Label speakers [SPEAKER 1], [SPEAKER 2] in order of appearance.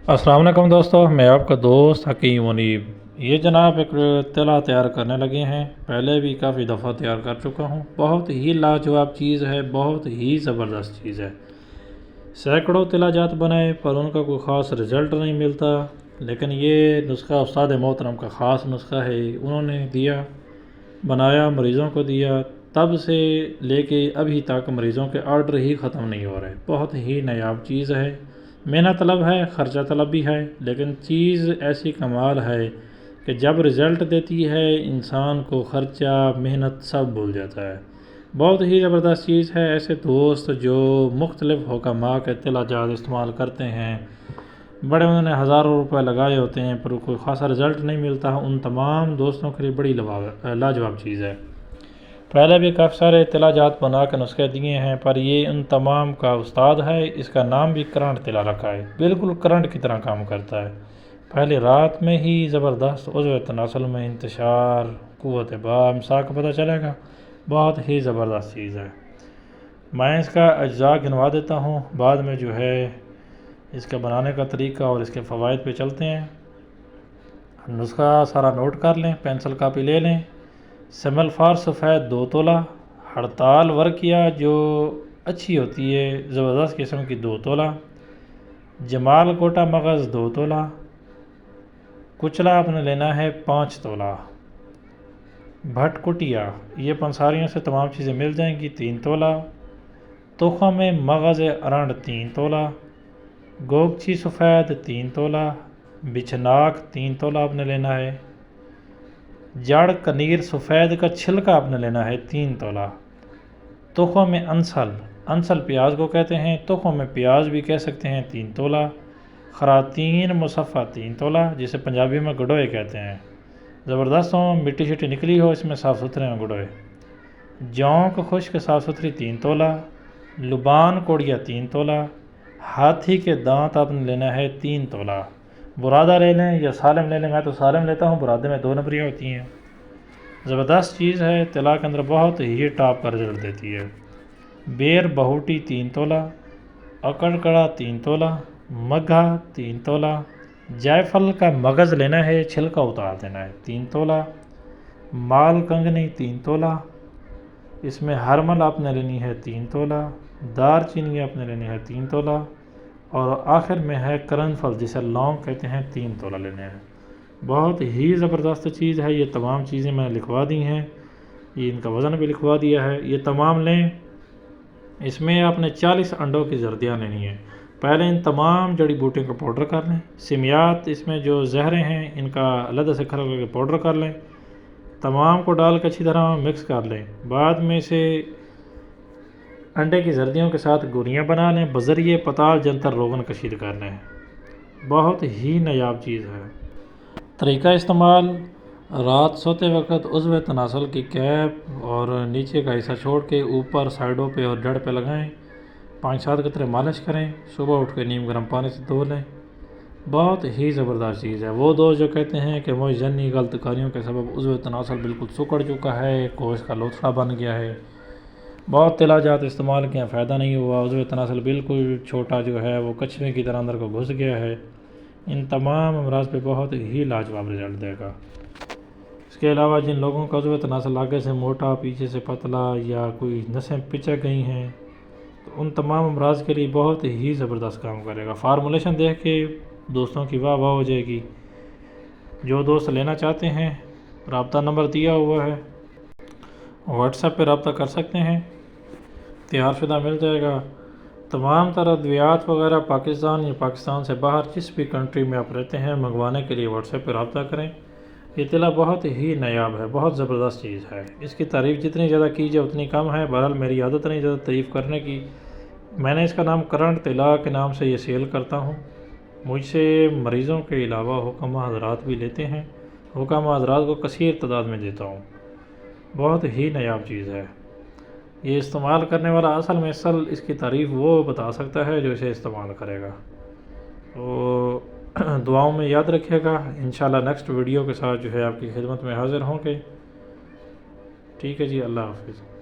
[SPEAKER 1] अस्सलाम वालेकुम दोस्तों, मैं आपका दोस्त हकीम मुनीब। ये जनाब एक तला तैयार करने लगे हैं। पहले भी काफ़ी दफ़ा तैयार कर चुका हूँ। बहुत ही लाजवाब चीज़ है, बहुत ही ज़बरदस्त चीज़ है। सैकड़ों तिला जात बनाए पर उनका कोई ख़ास रिज़ल्ट नहीं मिलता, लेकिन ये नुस्खा उस्ताद मोहतरम का ख़ास नुस्खा है। उन्होंने दिया, बनाया, मरीज़ों को दिया, तब से लेके अभी तक मरीज़ों के ऑर्डर ही ख़त्म नहीं हो रहे। बहुत ही नायाब चीज़ है, मेहनत तलब है, ख़र्चा तलब भी है, लेकिन चीज़ ऐसी कमाल है कि जब रिज़ल्ट देती है इंसान को ख़र्चा मेहनत सब भूल जाता है। बहुत ही ज़बरदस्त चीज़ है। ऐसे दोस्त जो मुख्तलिफ़ हुक्मा के तिला जात इस्तेमाल करते हैं, बड़े उन्होंने हज़ारों रुपए लगाए होते हैं पर कोई ख़ासा रिज़ल्ट नहीं मिलता, उन तमाम दोस्तों के लिए बड़ी लाजवाब चीज़ है। पहले भी काफ़ी सारे तिला जात बना के नुस्खे दिए हैं, पर ये उन तमाम का उस्ताद है। इसका नाम भी करंट तिला रखा है, बिल्कुल करंट की तरह काम करता है। पहली रात में ही ज़बरदस्त उज़्व तनासुल में इंतशार, क़ुव्वत बामसा का पता चलेगा। बहुत ही ज़बरदस्त चीज़ है। मैं इसका अज्जा गिनवा देता हूँ, बाद में जो है इसका बनाने का तरीका और इसके फ़वाइद पे चलते हैं। नुस्खा सारा नोट कर लें, पेंसिल कापी ले लें। सेमल्फार सफ़ेद 2 तोला, हड़ताल वर्किया जो अच्छी होती है ज़बरदस्त किस्म की 2 तोला, जमाल कोटा मगज़ 2 तोला, कुचला आपने लेना है 5 तोला, भटकुटिया ये पंसारियों से तमाम चीज़ें मिल जाएंगी 3 तोला, तुख़्म मगज़ अरंड 3 तोला, गोगची सफ़ेद 3 तोला, बिछनाक 3 तोला आपने लेना है, जड़ कनीर सफ़ेद का छिलका आपने लेना है 3 तोला, तुख़्म अंसल प्याज को कहते हैं, तुख़्म प्याज भी कह सकते हैं 3 तोला, खरातीन मुसफ़ा 3 तोला जिसे पंजाबी में गुडोए कहते हैं, ज़बरदस्त हो, मिट्टी शिट्टी निकली हो इसमें, साफ़ सुथरे हों गुडोए, जौंक खुश्क साफ़ सुथरी 3 तोला, लुबान कोड़िया 3 तोला, हाथी के दांत आपने लेना है 3 तोला, बुरादा ले लें या सालम ले लें। मैं तो सालम लेता हूँ, बुरादे में 2 नंबरियाँ होती हैं। ज़बरदस्त चीज़ है, तिला के अंदर बहुत ही टॉप का रिजल्ट देती है। बेर बहुटी 3 तोला, अकड़कड़ा 3 तोला, मग्घा 3 तोला, जायफल का मगज़ लेना है, छिलका उतार देना है 3 तोला, माल कंगनी 3 तोला, इसमें हरमल आपने लेनी है 3 तोला, दार चीनी आपने लेनी है 3 तोला, और आखिर में है करनफल जिसे लौंग कहते हैं 3 तोला लेने हैं। बहुत ही ज़बरदस्त चीज़ है। ये तमाम चीज़ें मैंने लिखवा दी हैं, ये इनका वज़न भी लिखवा दिया है। ये तमाम लें। इसमें आपने 40 अंडों की जर्दियाँ लेनी है। पहले इन तमाम जड़ी बूटियों का पाउडर कर लें। सिमियात इसमें जो जहरें हैं इनका अलग से खरल करके पाउडर कर लें। तमाम को डाल के अच्छी तरह मिक्स कर लें। बाद में से अंडे की जर्दियों के साथ गोलियाँ बना लें, बज़रिए पताल जंतर रोगन कशीद कर लें। बहुत ही नायाब चीज़ है। तरीका इस्तेमाल, रात सोते वक्त उज़्व तनासुल की कैप और नीचे का हिस्सा छोड़ के ऊपर साइडों पे और जड़ पे लगाएं। 5-7 कतरे मालिश करें, सुबह उठ के नीम गर्म पानी से धो लें। बहुत ही ज़बरदस्त चीज़ है। वो दोस्त जो कहते हैं कि मुझ जन्नी गलत कारियों के सबब उज़्व तनासुल बिल्कुल सुकड़ चुका है, गोश्त का लोथड़ा बन गया है, बहुत तिला जात इस्तेमाल किया, फ़ायदा नहीं हुआ, उज़्व तनासुल बिल्कुल छोटा जो है वो कछुए की तरह अंदर को घुस गया है, इन तमाम अमराज पे बहुत ही लाजवाब रिजल्ट देगा। इसके अलावा जिन लोगों का उज़्व तनासुल आगे से मोटा, पीछे से पतला या कोई नसें पिचक गई हैं, तो उन तमाम अमराज के लिए बहुत ही ज़बरदस्त काम करेगा। फार्मूलेशन देख के दोस्तों की वाह वाह हो जाएगी। जो दोस्त लेना चाहते हैं, रब्ता नंबर दिया हुआ है, व्हाट्सएप पे रब्ता कर सकते हैं, तैयार शुदा मिल जाएगा। तमाम तरह अद्वियात वगैरह पाकिस्तान या पाकिस्तान से बाहर जिस भी कंट्री में आप रहते हैं, मंगवाने के लिए व्हाट्सएप पर रब्ता करें। ये तिला बहुत ही नायाब है, बहुत ज़बरदस्त चीज़ है। इसकी तारीफ़ जितनी ज़्यादा की जाए उतनी कम है। बहरहाल मेरी आदत नहीं ज़्यादा तारीफ़ करने की। मैंने इसका नाम करंट तिला के नाम से ये सेल करता हूँ। मुझसे मरीज़ों के अलावा हुक्मा हज़रात भी लेते हैं, हुक्मा हज़रात को कसीर तादाद में देता हूँ। बहुत ही नायाब चीज़ है। ये इस्तेमाल करने वाला असल इसकी तारीफ़ वो बता सकता है जो इसे इस्तेमाल करेगा। तो दुआओं में याद रखिएगा। इंशाल्लाह नेक्स्ट वीडियो के साथ जो है आपकी खिदमत में हाज़िर होंगे। ठीक है जी, अल्लाह हाफ़िज़।